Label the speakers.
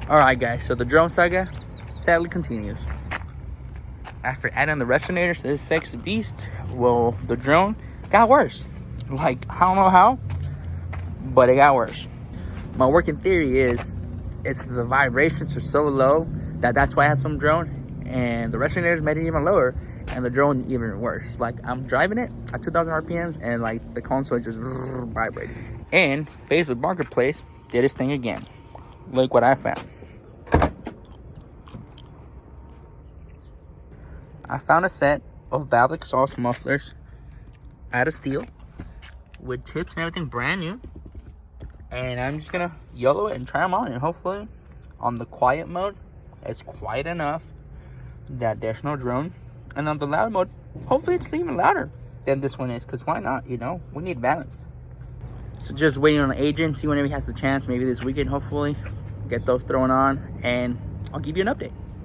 Speaker 1: Alright guys, so the drone saga sadly continues. After adding the resonators to this sexy beast, well, the drone got worse. Like, I don't know how, but it got worse. My working theory is it's the vibrations are so low that's why I had some drone, and the resonators made it even lower, and the drone even worse. Like, I'm driving it at 2,000 RPMs, and like the console just vibrating. And Facebook Marketplace did its thing again. Look what I found. I found a set of valve exhaust mufflers out of steel with tips and everything brand new. And I'm just gonna YOLO it and try them on, and hopefully on the quiet mode, it's quiet enough that there's no drone. And on the loud mode, hopefully it's even louder than this one is, because why not, you know? We need balance. So just waiting on the agent, see whenever he has the chance, maybe this weekend, hopefully, get those thrown on, and I'll give you an update.